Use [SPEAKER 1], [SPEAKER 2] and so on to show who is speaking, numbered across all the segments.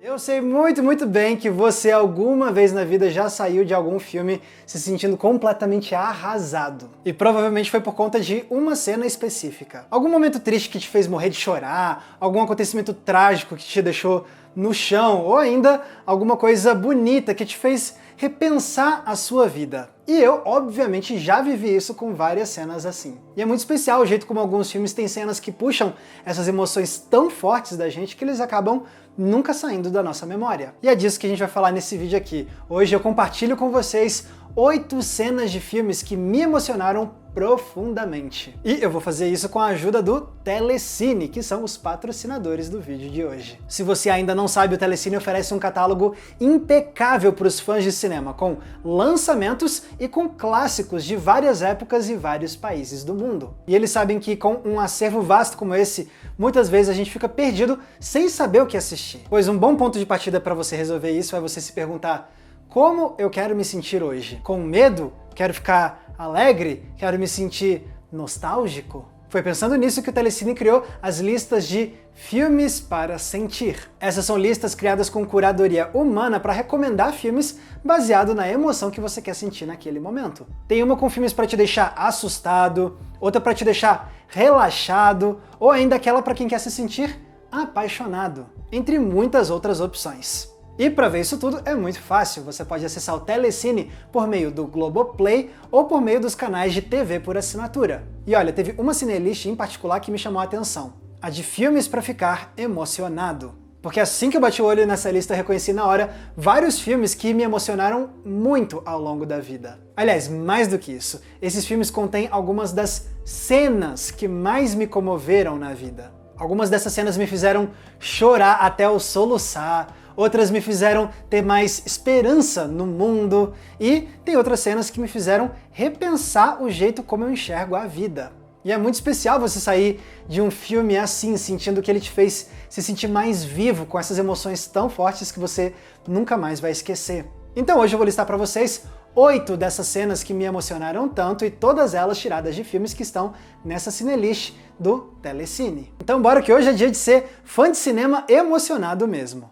[SPEAKER 1] Eu sei muito bem que você alguma vez na vida já saiu de algum filme se sentindo completamente arrasado. E provavelmente foi por conta de uma cena específica. Algum momento triste que te fez morrer de chorar, algum acontecimento trágico que te deixou no chão, ou ainda alguma coisa bonita que te fez repensar a sua vida. E eu, obviamente, já vivi isso com várias cenas assim. E é muito especial o jeito como alguns filmes têm cenas que puxam essas emoções tão fortes da gente que eles acabam nunca saindo da nossa memória. E é disso que a gente vai falar nesse vídeo aqui. Hoje eu compartilho com vocês 8 cenas de filmes que me emocionaram profundamente. E eu vou fazer isso com a ajuda do Telecine, que são os patrocinadores do vídeo de hoje. Se você ainda não sabe, o Telecine oferece um catálogo impecável para os fãs de cinema, com lançamentos e com clássicos de várias épocas e vários países do mundo. E eles sabem que com um acervo vasto como esse, muitas vezes a gente fica perdido sem saber o que assistir. Pois um bom ponto de partida para você resolver isso é você se perguntar: como eu quero me sentir hoje? Com medo? Quero ficar alegre? Quero me sentir nostálgico? Foi pensando nisso que o Telecine criou as listas de filmes para sentir. Essas são listas criadas com curadoria humana para recomendar filmes baseado na emoção que você quer sentir naquele momento. Tem uma com filmes para te deixar assustado, outra para te deixar relaxado, ou ainda aquela para quem quer se sentir apaixonado, entre muitas outras opções. E para ver isso tudo é muito fácil, você pode acessar o Telecine por meio do Globoplay ou por meio dos canais de TV por assinatura. E olha, teve uma cinelist em particular que me chamou a atenção, a de filmes para ficar emocionado. Porque assim que eu bati o olho nessa lista, eu reconheci na hora vários filmes que me emocionaram muito ao longo da vida. Aliás, mais do que isso, esses filmes contêm algumas das cenas que mais me comoveram na vida. Algumas dessas cenas me fizeram chorar até o soluçar, outras me fizeram ter mais esperança no mundo, e tem outras cenas que me fizeram repensar o jeito como eu enxergo a vida. E é muito especial você sair de um filme assim, sentindo que ele te fez se sentir mais vivo, com essas emoções tão fortes que você nunca mais vai esquecer. Então hoje eu vou listar para vocês 8 dessas cenas que me emocionaram tanto, e todas elas tiradas de filmes que estão nessa cinelist do Telecine. Então bora que hoje é dia de ser fã de cinema emocionado mesmo.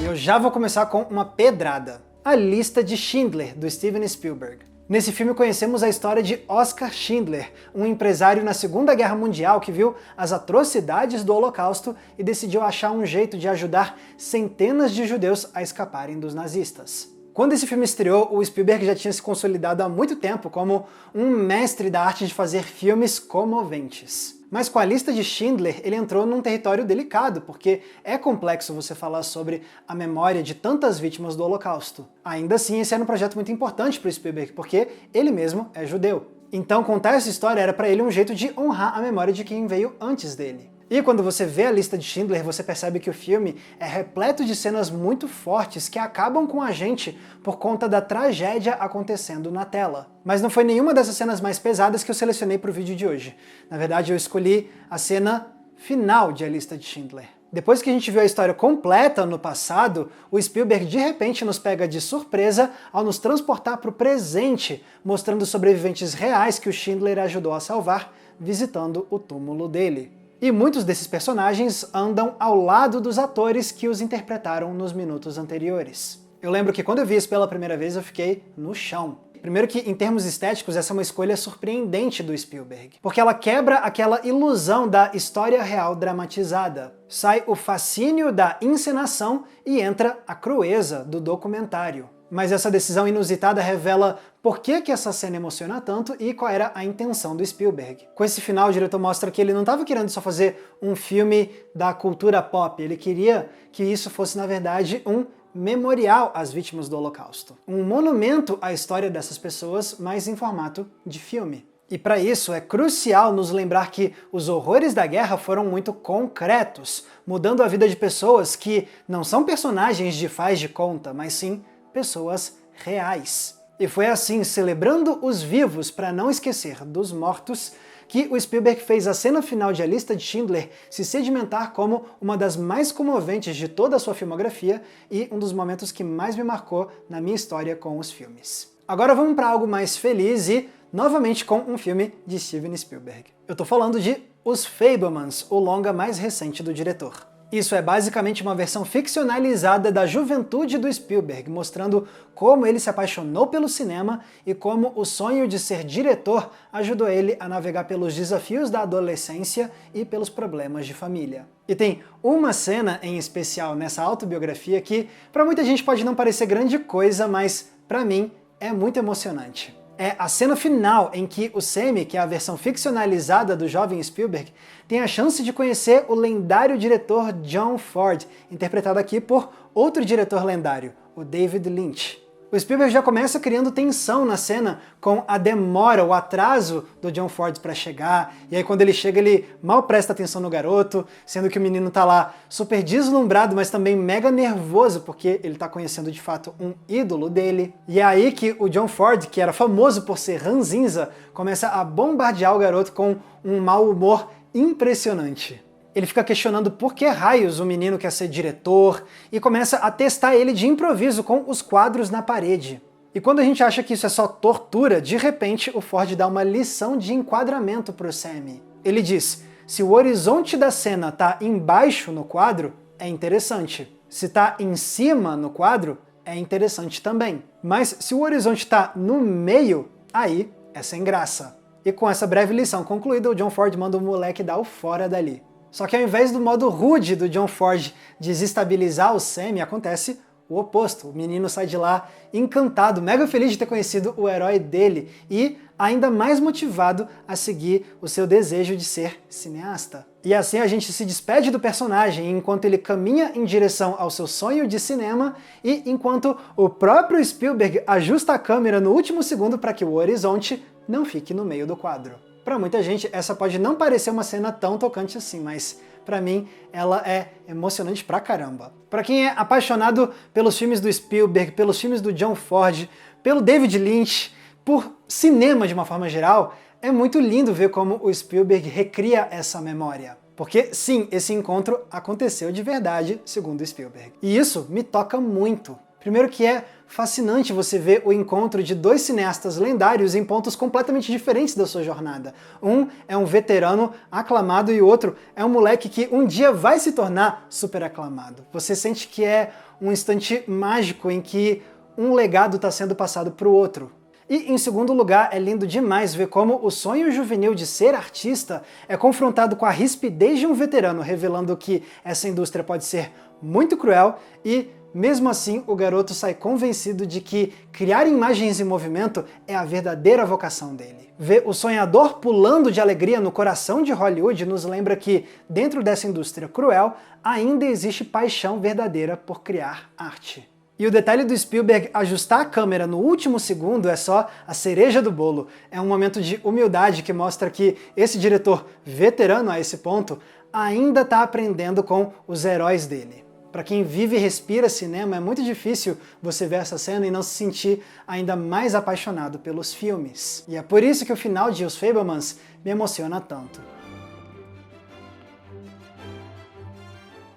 [SPEAKER 1] E eu já vou começar com uma pedrada. A Lista de Schindler, do Steven Spielberg. Nesse filme conhecemos a história de Oskar Schindler, um empresário na Segunda Guerra Mundial que viu as atrocidades do Holocausto e decidiu achar um jeito de ajudar centenas de judeus a escaparem dos nazistas. Quando esse filme estreou, o Spielberg já tinha se consolidado há muito tempo como um mestre da arte de fazer filmes comoventes. Mas com a Lista de Schindler, ele entrou num território delicado, porque é complexo você falar sobre a memória de tantas vítimas do Holocausto. Ainda assim, esse era um projeto muito importante para o Spielberg, porque ele mesmo é judeu. Então, contar essa história era para ele um jeito de honrar a memória de quem veio antes dele. E quando você vê a Lista de Schindler, você percebe que o filme é repleto de cenas muito fortes que acabam com a gente por conta da tragédia acontecendo na tela. Mas não foi nenhuma dessas cenas mais pesadas que eu selecionei para o vídeo de hoje. Na verdade, eu escolhi a cena final de A Lista de Schindler. Depois que a gente viu a história completa no passado, o Spielberg de repente nos pega de surpresa ao nos transportar para o presente, mostrando sobreviventes reais que o Schindler ajudou a salvar, visitando o túmulo dele. E muitos desses personagens andam ao lado dos atores que os interpretaram nos minutos anteriores. Eu lembro que quando eu vi isso pela primeira vez eu fiquei no chão. Primeiro que, em termos estéticos, essa é uma escolha surpreendente do Spielberg, porque ela quebra aquela ilusão da história real dramatizada. Sai o fascínio da encenação e entra a crueza do documentário. Mas essa decisão inusitada revela por que essa cena emociona tanto e qual era a intenção do Spielberg. Com esse final, o diretor mostra que ele não estava querendo só fazer um filme da cultura pop, ele queria que isso fosse, na verdade, um memorial às vítimas do Holocausto. Um monumento à história dessas pessoas, mas em formato de filme. E para isso é crucial nos lembrar que os horrores da guerra foram muito concretos, mudando a vida de pessoas que não são personagens de faz de conta, mas sim pessoas reais. E foi assim, celebrando os vivos para não esquecer dos mortos, que o Spielberg fez a cena final de A Lista de Schindler se sedimentar como uma das mais comoventes de toda a sua filmografia e um dos momentos que mais me marcou na minha história com os filmes. Agora vamos para algo mais feliz e, novamente, com um filme de Steven Spielberg. Eu tô falando de Os Fabelmans, o longa mais recente do diretor. Isso é basicamente uma versão ficcionalizada da juventude do Spielberg, mostrando como ele se apaixonou pelo cinema e como o sonho de ser diretor ajudou ele a navegar pelos desafios da adolescência e pelos problemas de família. E tem uma cena em especial nessa autobiografia que para muita gente pode não parecer grande coisa, mas para mim é muito emocionante. É a cena final em que o Sammy, que é a versão ficcionalizada do jovem Spielberg, tem a chance de conhecer o lendário diretor John Ford, interpretado aqui por outro diretor lendário, o David Lynch. O Spielberg já começa criando tensão na cena com a demora, o atraso do John Ford para chegar, e aí quando ele chega ele mal presta atenção no garoto, sendo que o menino tá lá super deslumbrado, mas também mega nervoso, porque ele tá conhecendo de fato um ídolo dele. E é aí que o John Ford, que era famoso por ser ranzinza, começa a bombardear o garoto com um mau humor impressionante. Ele fica questionando por que raios o menino quer ser diretor e começa a testar ele de improviso com os quadros na parede. E quando a gente acha que isso é só tortura, de repente o Ford dá uma lição de enquadramento para o Sammy. Ele diz: se o horizonte da cena tá embaixo no quadro, é interessante. Se tá em cima no quadro, é interessante também. Mas se o horizonte tá no meio, aí é sem graça. E com essa breve lição concluída, o John Ford manda o moleque dar o fora dali. Só que ao invés do modo rude do John Ford desestabilizar o Sammy, acontece o oposto. O menino sai de lá encantado, mega feliz de ter conhecido o herói dele e ainda mais motivado a seguir o seu desejo de ser cineasta. E assim a gente se despede do personagem enquanto ele caminha em direção ao seu sonho de cinema e enquanto o próprio Spielberg ajusta a câmera no último segundo para que o horizonte não fique no meio do quadro. Para muita gente, essa pode não parecer uma cena tão tocante assim, mas para mim ela é emocionante pra caramba. Para quem é apaixonado pelos filmes do Spielberg, pelos filmes do John Ford, pelo David Lynch, por cinema de uma forma geral, é muito lindo ver como o Spielberg recria essa memória. Porque sim, esse encontro aconteceu de verdade, segundo o Spielberg. E isso me toca muito. Primeiro que é fascinante você ver o encontro de dois cineastas lendários em pontos completamente diferentes da sua jornada. Um é um veterano aclamado e o outro é um moleque que um dia vai se tornar super aclamado. Você sente que é um instante mágico em que um legado está sendo passado para o outro. E, em segundo lugar, é lindo demais ver como o sonho juvenil de ser artista é confrontado com a rispidez de um veterano, revelando que essa indústria pode ser muito cruel e, mesmo assim, o garoto sai convencido de que criar imagens em movimento é a verdadeira vocação dele. Ver o sonhador pulando de alegria no coração de Hollywood nos lembra que, dentro dessa indústria cruel, ainda existe paixão verdadeira por criar arte. E o detalhe do Spielberg ajustar a câmera no último segundo é só a cereja do bolo. É um momento de humildade que mostra que esse diretor veterano a esse ponto ainda está aprendendo com os heróis dele. Para quem vive e respira cinema, é muito difícil você ver essa cena e não se sentir ainda mais apaixonado pelos filmes. E é por isso que o final de Os Fabelmans me emociona tanto.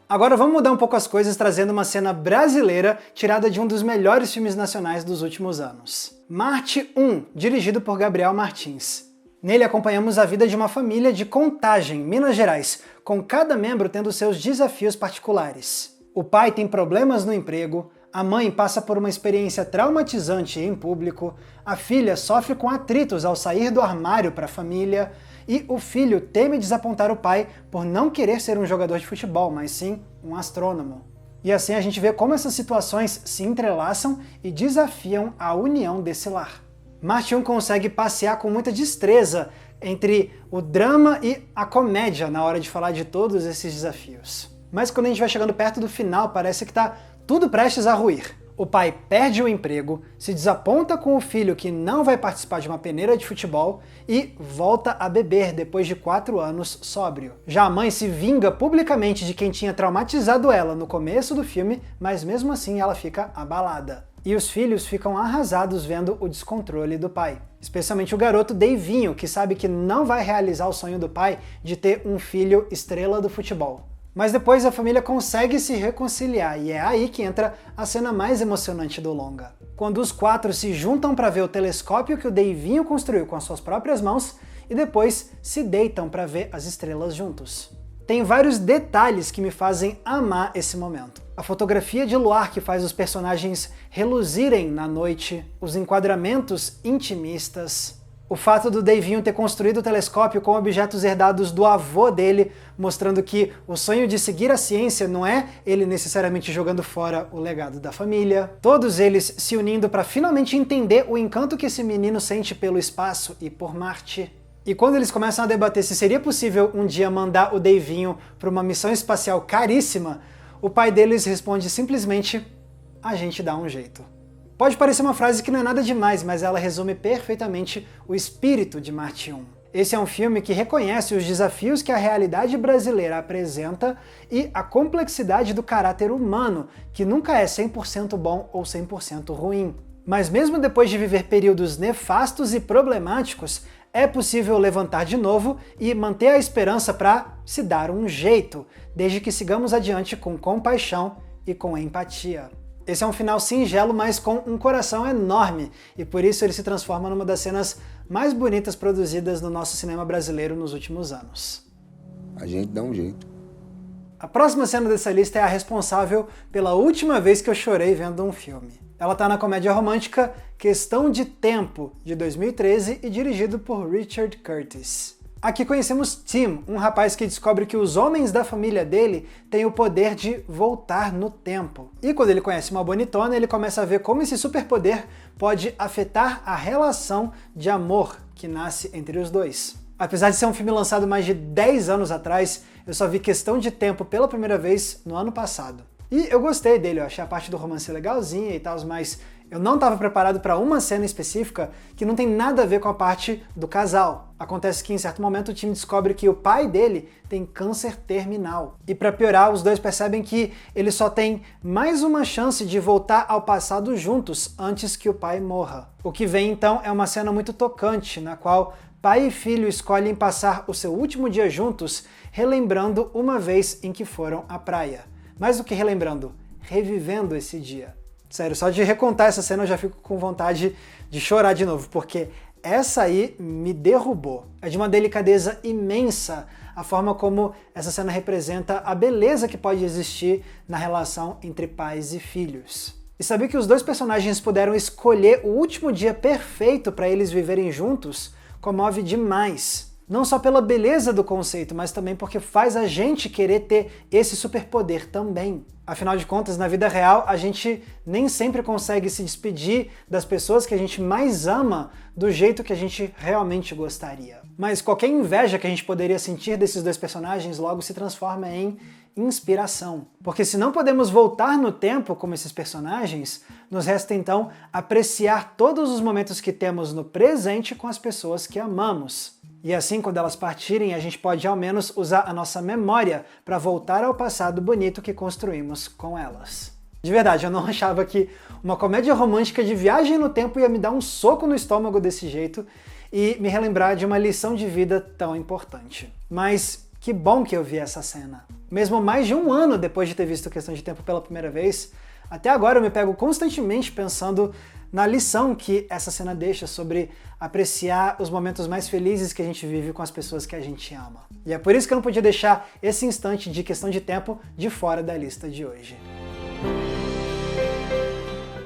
[SPEAKER 1] Agora vamos mudar um pouco as coisas trazendo uma cena brasileira tirada de um dos melhores filmes nacionais dos últimos anos. Marte 1, dirigido por Gabriel Martins. Nele acompanhamos a vida de uma família de Contagem, Minas Gerais, com cada membro tendo seus desafios particulares. O pai tem problemas no emprego, a mãe passa por uma experiência traumatizante em público, a filha sofre com atritos ao sair do armário para a família, e o filho teme desapontar o pai por não querer ser um jogador de futebol, mas sim um astrônomo. E assim a gente vê como essas situações se entrelaçam e desafiam a união desse lar. Marte 1 consegue passear com muita destreza entre o drama e a comédia na hora de falar de todos esses desafios. Mas quando a gente vai chegando perto do final, parece que tá tudo prestes a ruir. O pai perde o emprego, se desaponta com o filho que não vai participar de uma peneira de futebol e volta a beber depois de 4 anos sóbrio. Já a mãe se vinga publicamente de quem tinha traumatizado ela no começo do filme, mas mesmo assim ela fica abalada. E os filhos ficam arrasados vendo o descontrole do pai. Especialmente o garoto Deivinho, que sabe que não vai realizar o sonho do pai de ter um filho estrela do futebol. Mas depois a família consegue se reconciliar e é aí que entra a cena mais emocionante do longa. Quando os 4 se juntam para ver o telescópio que o Deivinho construiu com as suas próprias mãos e depois se deitam para ver as estrelas juntos. Tem vários detalhes que me fazem amar esse momento. A fotografia de luar que faz os personagens reluzirem na noite, os enquadramentos intimistas, o fato do Davinho ter construído o telescópio com objetos herdados do avô dele, mostrando que o sonho de seguir a ciência não é ele necessariamente jogando fora o legado da família. Todos eles se unindo para finalmente entender o encanto que esse menino sente pelo espaço e por Marte. E quando eles começam a debater se seria possível um dia mandar o Davinho para uma missão espacial caríssima, o pai deles responde simplesmente: a gente dá um jeito. Pode parecer uma frase que não é nada demais, mas ela resume perfeitamente o espírito de Marte 1. Esse é um filme que reconhece os desafios que a realidade brasileira apresenta e a complexidade do caráter humano, que nunca é 100% bom ou 100% ruim. Mas mesmo depois de viver períodos nefastos e problemáticos, é possível levantar de novo e manter a esperança para se dar um jeito, desde que sigamos adiante com compaixão e com empatia. Esse é um final singelo, mas com um coração enorme, e por isso ele se transforma numa das cenas mais bonitas produzidas no nosso cinema brasileiro nos últimos anos.
[SPEAKER 2] A gente dá um jeito.
[SPEAKER 1] A próxima cena dessa lista é a responsável pela última vez que eu chorei vendo um filme. Ela tá na comédia romântica Questão de Tempo, de 2013, e dirigido por Richard Curtis. Aqui conhecemos Tim, um rapaz que descobre que os homens da família dele têm o poder de voltar no tempo. E quando ele conhece uma bonitona, ele começa a ver como esse superpoder pode afetar a relação de amor que nasce entre os dois. Apesar de ser um filme lançado mais de 10 anos atrás, eu só vi Questão de Tempo pela primeira vez no ano passado. E eu gostei dele, eu achei a parte do romance legalzinha e tal, mas eu não estava preparado para uma cena específica que não tem nada a ver com a parte do casal. Acontece que em certo momento o Tim descobre que o pai dele tem câncer terminal. E para piorar, os dois percebem que ele só tem mais uma chance de voltar ao passado juntos antes que o pai morra. O que vem então é uma cena muito tocante, na qual pai e filho escolhem passar o seu último dia juntos, relembrando uma vez em que foram à praia. Mais do que relembrando, revivendo esse dia. Sério, só de recontar essa cena eu já fico com vontade de chorar de novo, porque essa aí me derrubou. É de uma delicadeza imensa a forma como essa cena representa a beleza que pode existir na relação entre pais e filhos. E saber que os dois personagens puderam escolher o último dia perfeito para eles viverem juntos comove demais. Não só pela beleza do conceito, mas também porque faz a gente querer ter esse superpoder também. Afinal de contas, na vida real, a gente nem sempre consegue se despedir das pessoas que a gente mais ama do jeito que a gente realmente gostaria. Mas qualquer inveja que a gente poderia sentir desses dois personagens logo se transforma em inspiração. Porque se não podemos voltar no tempo como esses personagens, nos resta então apreciar todos os momentos que temos no presente com as pessoas que amamos. E assim, quando elas partirem, a gente pode ao menos usar a nossa memória para voltar ao passado bonito que construímos com elas. De verdade, eu não achava que uma comédia romântica de viagem no tempo ia me dar um soco no estômago desse jeito e me relembrar de uma lição de vida tão importante. Mas que bom que eu vi essa cena. Mesmo mais de um ano depois de ter visto Questão de Tempo pela primeira vez, até agora eu me pego constantemente pensando na lição que essa cena deixa sobre apreciar os momentos mais felizes que a gente vive com as pessoas que a gente ama. E é por isso que eu não podia deixar esse instante de Questão de Tempo de fora da lista de hoje.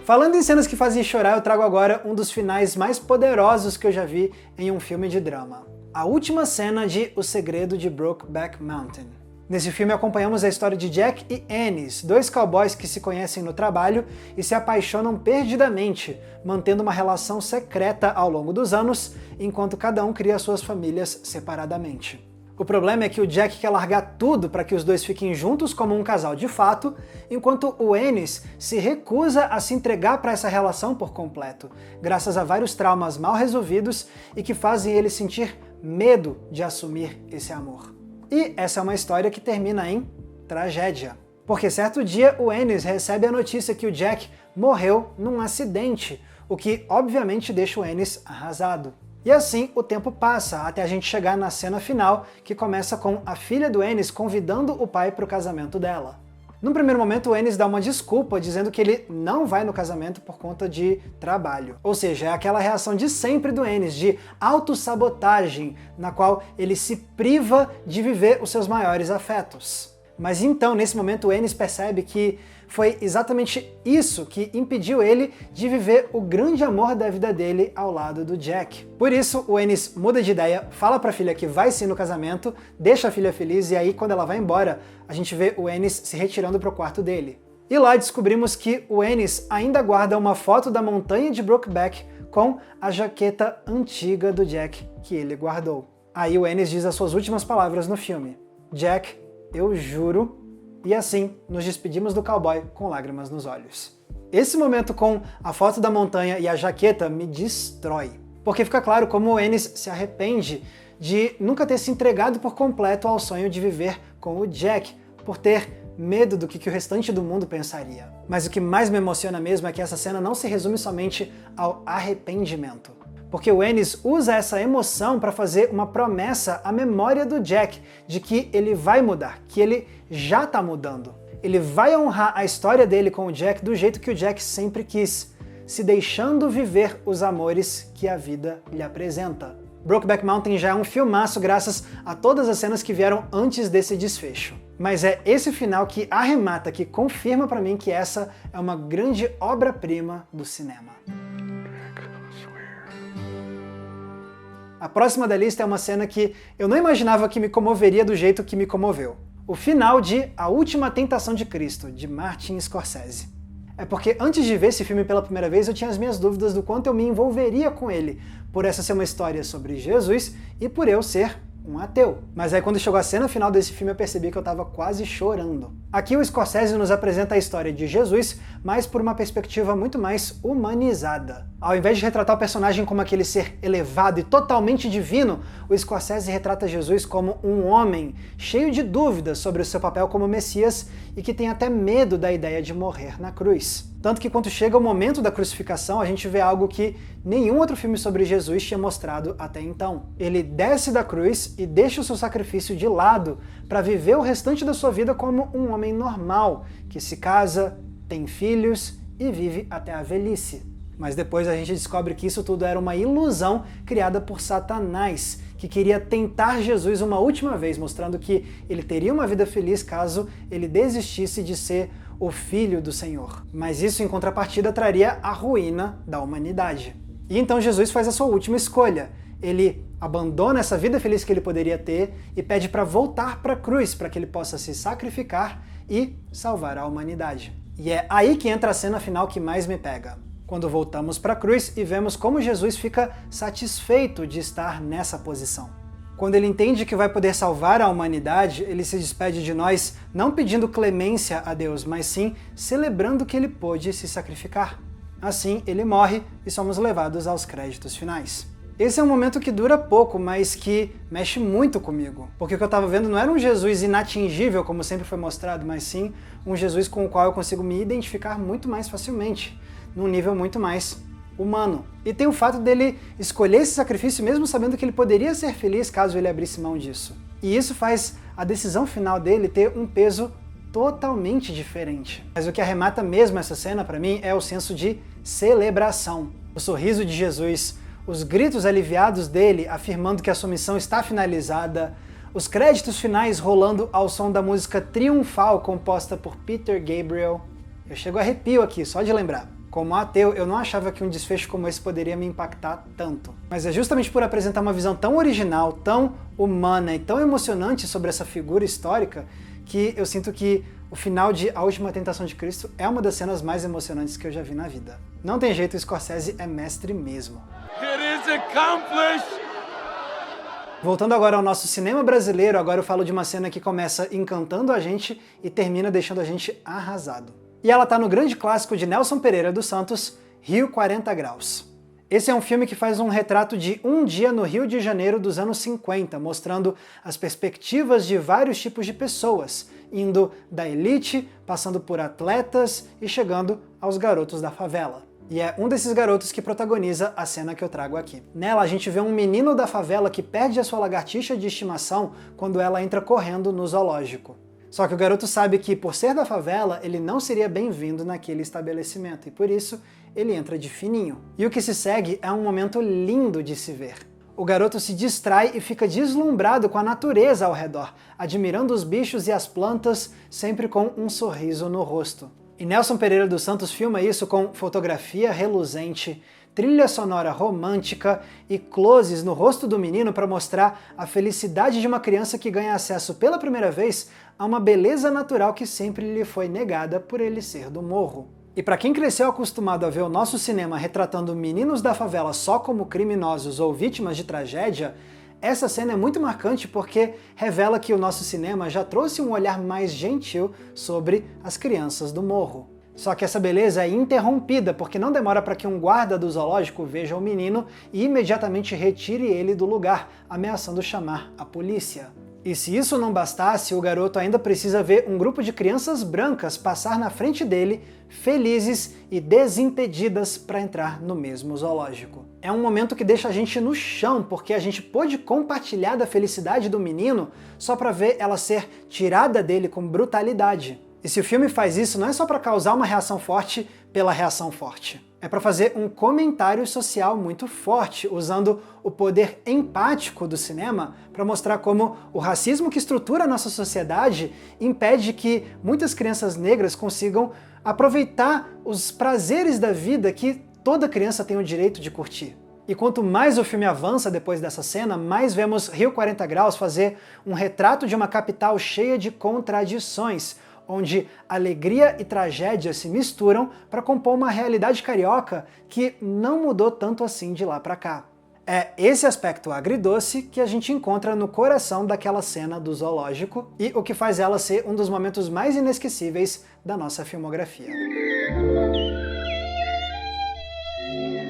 [SPEAKER 1] Falando em cenas que fazem chorar, eu trago agora um dos finais mais poderosos que eu já vi em um filme de drama. A última cena de O Segredo de Brokeback Mountain. Nesse filme acompanhamos a história de Jack e Ennis, dois cowboys que se conhecem no trabalho e se apaixonam perdidamente, mantendo uma relação secreta ao longo dos anos, enquanto cada um cria suas famílias separadamente. O problema é que o Jack quer largar tudo para que os dois fiquem juntos como um casal de fato, enquanto o Ennis se recusa a se entregar para essa relação por completo, graças a vários traumas mal resolvidos e que fazem ele sentir medo de assumir esse amor. E essa é uma história que termina em tragédia. Porque certo dia o Ennis recebe a notícia que o Jack morreu num acidente, o que obviamente deixa o Ennis arrasado. E assim o tempo passa até a gente chegar na cena final, que começa com a filha do Ennis convidando o pai para o casamento dela. Num primeiro momento, o Ennis dá uma desculpa, dizendo que ele não vai no casamento por conta de trabalho. Ou seja, é aquela reação de sempre do Ennis, de autossabotagem, na qual ele se priva de viver os seus maiores afetos. Mas então, nesse momento, o Ennis percebe que foi exatamente isso que impediu ele de viver o grande amor da vida dele ao lado do Jack. Por isso, o Ennis muda de ideia, fala pra filha que vai sim no casamento, deixa a filha feliz e aí, quando ela vai embora, a gente vê o Ennis se retirando pro quarto dele. E lá descobrimos que o Ennis ainda guarda uma foto da montanha de Brokeback com a jaqueta antiga do Jack que ele guardou. Aí o Ennis diz as suas últimas palavras no filme: Jack, eu juro. E assim, nos despedimos do cowboy com lágrimas nos olhos. Esse momento com a foto da montanha e a jaqueta me destrói, porque fica claro como o Ennis se arrepende de nunca ter se entregado por completo ao sonho de viver com o Jack, por ter medo do que o restante do mundo pensaria. Mas o que mais me emociona mesmo é que essa cena não se resume somente ao arrependimento. Porque o Ennis usa essa emoção para fazer uma promessa à memória do Jack de que ele vai mudar, que ele já está mudando. Ele vai honrar a história dele com o Jack do jeito que o Jack sempre quis, se deixando viver os amores que a vida lhe apresenta. Brokeback Mountain já é um filmaço graças a todas as cenas que vieram antes desse desfecho. Mas é esse final que arremata, que confirma para mim que essa é uma grande obra-prima do cinema. A próxima da lista é uma cena que eu não imaginava que me comoveria do jeito que me comoveu. O final de A Última Tentação de Cristo, de Martin Scorsese. É porque antes de ver esse filme pela primeira vez eu tinha as minhas dúvidas do quanto eu me envolveria com ele, por essa ser uma história sobre Jesus e por eu ser um ateu. Mas aí quando chegou a cena final desse filme eu percebi que eu tava quase chorando. Aqui o Scorsese nos apresenta a história de Jesus, mas por uma perspectiva muito mais humanizada. Ao invés de retratar o personagem como aquele ser elevado e totalmente divino, o Scorsese retrata Jesus como um homem cheio de dúvidas sobre o seu papel como Messias e que tem até medo da ideia de morrer na cruz. Tanto que quando chega o momento da crucificação, a gente vê algo que nenhum outro filme sobre Jesus tinha mostrado até então. Ele desce da cruz e deixa o seu sacrifício de lado para viver o restante da sua vida como um homem normal, que se casa, tem filhos e vive até a velhice. Mas depois a gente descobre que isso tudo era uma ilusão criada por Satanás, que queria tentar Jesus uma última vez, mostrando que ele teria uma vida feliz caso ele desistisse de ser o Filho do Senhor. Mas isso, em contrapartida, traria a ruína da humanidade. E então Jesus faz a sua última escolha. Ele abandona essa vida feliz que ele poderia ter e pede para voltar para a cruz, para que ele possa se sacrificar e salvar a humanidade. E é aí que entra a cena final que mais me pega. Quando voltamos para a cruz e vemos como Jesus fica satisfeito de estar nessa posição. Quando ele entende que vai poder salvar a humanidade, ele se despede de nós não pedindo clemência a Deus, mas sim celebrando que ele pôde se sacrificar. Assim, ele morre e somos levados aos créditos finais. Esse é um momento que dura pouco, mas que mexe muito comigo. Porque o que eu estava vendo não era um Jesus inatingível, como sempre foi mostrado, mas sim um Jesus com o qual eu consigo me identificar muito mais facilmente, num nível muito mais humano. E tem o fato dele escolher esse sacrifício mesmo sabendo que ele poderia ser feliz caso ele abrisse mão disso. E isso faz a decisão final dele ter um peso totalmente diferente. Mas o que arremata mesmo essa cena para mim é o senso de celebração. O sorriso de Jesus, os gritos aliviados dele afirmando que a sua missão está finalizada, os créditos finais rolando ao som da música triunfal composta por Peter Gabriel. Eu chego a arrepio aqui, só de lembrar. Como ateu, eu não achava que um desfecho como esse poderia me impactar tanto. Mas é justamente por apresentar uma visão tão original, tão humana e tão emocionante sobre essa figura histórica que eu sinto que o final de A Última Tentação de Cristo é uma das cenas mais emocionantes que eu já vi na vida. Não tem jeito, o Scorsese é mestre mesmo.
[SPEAKER 3] It is accomplished!
[SPEAKER 1] Voltando agora ao nosso cinema brasileiro, agora eu falo de uma cena que começa encantando a gente e termina deixando a gente arrasado. E ela tá no grande clássico de Nelson Pereira dos Santos, Rio 40 Graus. Esse é um filme que faz um retrato de um dia no Rio de Janeiro dos anos 50, mostrando as perspectivas de vários tipos de pessoas, indo da elite, passando por atletas e chegando aos garotos da favela. E é um desses garotos que protagoniza a cena que eu trago aqui. Nela a gente vê um menino da favela que perde a sua lagartixa de estimação quando ela entra correndo no zoológico. Só que o garoto sabe que, por ser da favela, ele não seria bem-vindo naquele estabelecimento, e por isso ele entra de fininho. E o que se segue é um momento lindo de se ver. O garoto se distrai e fica deslumbrado com a natureza ao redor, admirando os bichos e as plantas, sempre com um sorriso no rosto. E Nelson Pereira dos Santos filma isso com fotografia reluzente, trilha sonora romântica e closes no rosto do menino para mostrar a felicidade de uma criança que ganha acesso pela primeira vez a uma beleza natural que sempre lhe foi negada por ele ser do morro. E para quem cresceu acostumado a ver o nosso cinema retratando meninos da favela só como criminosos ou vítimas de tragédia, essa cena é muito marcante porque revela que o nosso cinema já trouxe um olhar mais gentil sobre as crianças do morro. Só que essa beleza é interrompida porque não demora para que um guarda do zoológico veja o menino e imediatamente retire ele do lugar, ameaçando chamar a polícia. E se isso não bastasse, o garoto ainda precisa ver um grupo de crianças brancas passar na frente dele, felizes e desimpedidas para entrar no mesmo zoológico. É um momento que deixa a gente no chão, porque a gente pôde compartilhar da felicidade do menino só para ver ela ser tirada dele com brutalidade. E se o filme faz isso, não é só para causar uma reação forte pela reação forte. É para fazer um comentário social muito forte, usando o poder empático do cinema para mostrar como o racismo que estrutura a nossa sociedade impede que muitas crianças negras consigam aproveitar os prazeres da vida que toda criança tem o direito de curtir. E quanto mais o filme avança depois dessa cena, mais vemos Rio 40 Graus fazer um retrato de uma capital cheia de contradições, onde alegria e tragédia se misturam para compor uma realidade carioca que não mudou tanto assim de lá para cá. É esse aspecto agridoce que a gente encontra no coração daquela cena do zoológico e o que faz ela ser um dos momentos mais inesquecíveis da nossa filmografia.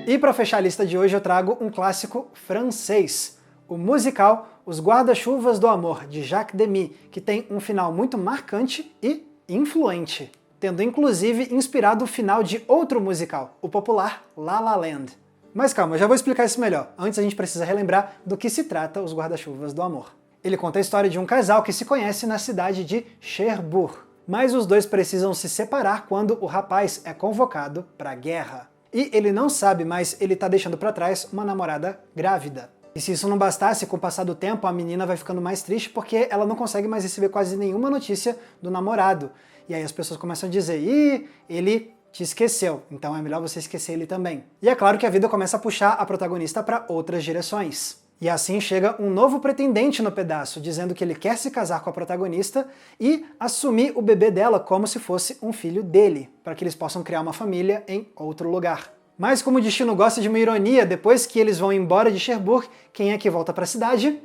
[SPEAKER 1] E para fechar a lista de hoje eu trago um clássico francês, o musical Os Guarda-Chuvas do Amor, de Jacques Demy, que tem um final muito marcante e influente, tendo inclusive inspirado o final de outro musical, o popular La La Land. Mas calma, eu já vou explicar isso melhor. Antes a gente precisa relembrar do que se trata Os Guarda-Chuvas do Amor. Ele conta a história de um casal que se conhece na cidade de Cherbourg, mas os dois precisam se separar quando o rapaz é convocado para a guerra. E ele não sabe, mas ele tá deixando para trás uma namorada grávida. E se isso não bastasse, com o passar do tempo, a menina vai ficando mais triste porque ela não consegue mais receber quase nenhuma notícia do namorado. E aí as pessoas começam a dizer, ih, ele te esqueceu, então é melhor você esquecer ele também. E é claro que a vida começa a puxar a protagonista para outras direções. E assim chega um novo pretendente no pedaço, dizendo que ele quer se casar com a protagonista e assumir o bebê dela como se fosse um filho dele, para que eles possam criar uma família em outro lugar. Mas como o destino gosta de uma ironia, depois que eles vão embora de Cherbourg, quem é que volta para a cidade?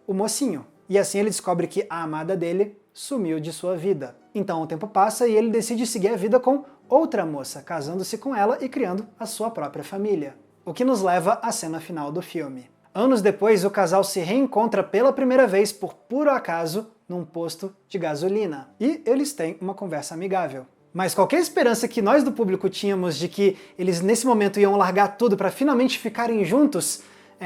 [SPEAKER 1] O mocinho. E assim ele descobre que a amada dele sumiu de sua vida. Então o tempo passa e ele decide seguir a vida com outra moça, casando-se com ela e criando a sua própria família. O que nos leva à cena final do filme. Anos depois, o casal se reencontra pela primeira vez por puro acaso num posto de gasolina. E eles têm uma conversa amigável. Mas qualquer esperança que nós do público tínhamos de que eles nesse momento iam largar tudo para finalmente ficarem juntos,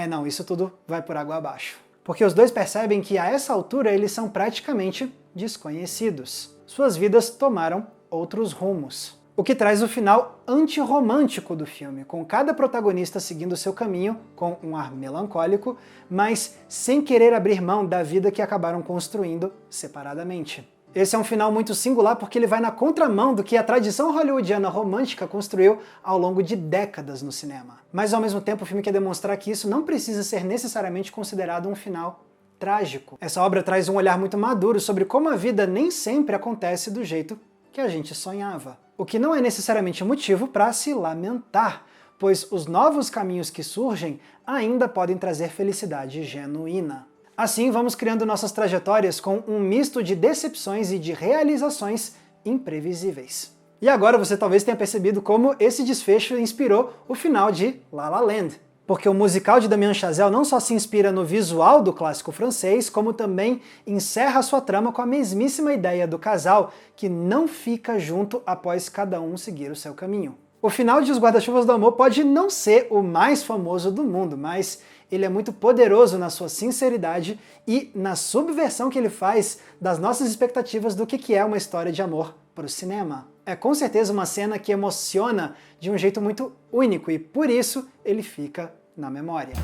[SPEAKER 1] não, isso tudo vai por água abaixo. Porque os dois percebem que a essa altura eles são praticamente desconhecidos. Suas vidas tomaram outros rumos. O que traz o final antirromântico do filme, com cada protagonista seguindo seu caminho com um ar melancólico, mas sem querer abrir mão da vida que acabaram construindo separadamente. Esse é um final muito singular porque ele vai na contramão do que a tradição hollywoodiana romântica construiu ao longo de décadas no cinema. Mas ao mesmo tempo o filme quer demonstrar que isso não precisa ser necessariamente considerado um final trágico. Essa obra traz um olhar muito maduro sobre como a vida nem sempre acontece do jeito que a gente sonhava. O que não é necessariamente motivo para se lamentar, pois os novos caminhos que surgem ainda podem trazer felicidade genuína. Assim, vamos criando nossas trajetórias com um misto de decepções e de realizações imprevisíveis. E agora você talvez tenha percebido como esse desfecho inspirou o final de La La Land. Porque o musical de Damien Chazelle não só se inspira no visual do clássico francês, como também encerra sua trama com a mesmíssima ideia do casal que não fica junto após cada um seguir o seu caminho. O final de Os Guarda-Chuvas do Amor pode não ser o mais famoso do mundo, mas ele é muito poderoso na sua sinceridade e na subversão que ele faz das nossas expectativas do que é uma história de amor para o cinema. É com certeza uma cena que emociona de um jeito muito único e por isso ele fica na memória.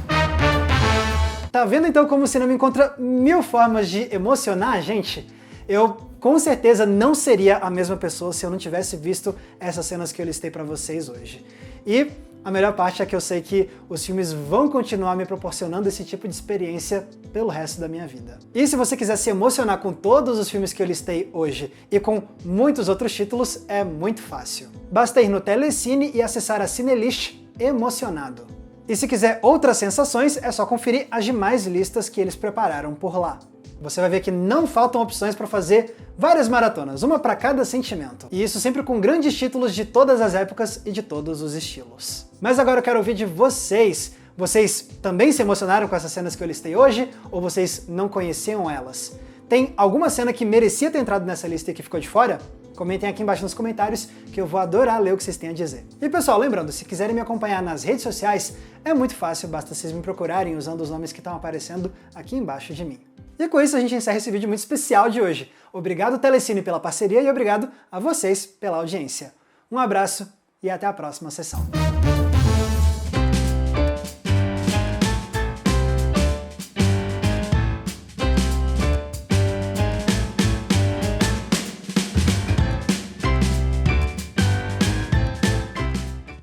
[SPEAKER 1] Tá vendo então como o cinema encontra mil formas de emocionar a gente? Eu com certeza não seria a mesma pessoa se eu não tivesse visto essas cenas que eu listei pra vocês hoje. E a melhor parte é que eu sei que os filmes vão continuar me proporcionando esse tipo de experiência pelo resto da minha vida. E se você quiser se emocionar com todos os filmes que eu listei hoje e com muitos outros títulos, é muito fácil. Basta ir no Telecine e acessar a Cinelist emocionado. E se quiser outras sensações, é só conferir as demais listas que eles prepararam por lá. Você vai ver que não faltam opções para fazer várias maratonas, uma para cada sentimento. E isso sempre com grandes títulos de todas as épocas e de todos os estilos. Mas agora eu quero ouvir de vocês. Vocês também se emocionaram com essas cenas que eu listei hoje? Ou vocês não conheciam elas? Tem alguma cena que merecia ter entrado nessa lista e que ficou de fora? Comentem aqui embaixo nos comentários que eu vou adorar ler o que vocês têm a dizer. E pessoal, lembrando, se quiserem me acompanhar nas redes sociais, é muito fácil, basta vocês me procurarem usando os nomes que estão aparecendo aqui embaixo de mim. E com isso a gente encerra esse vídeo muito especial de hoje. Obrigado Telecine pela parceria e obrigado a vocês pela audiência. Um abraço e até a próxima sessão.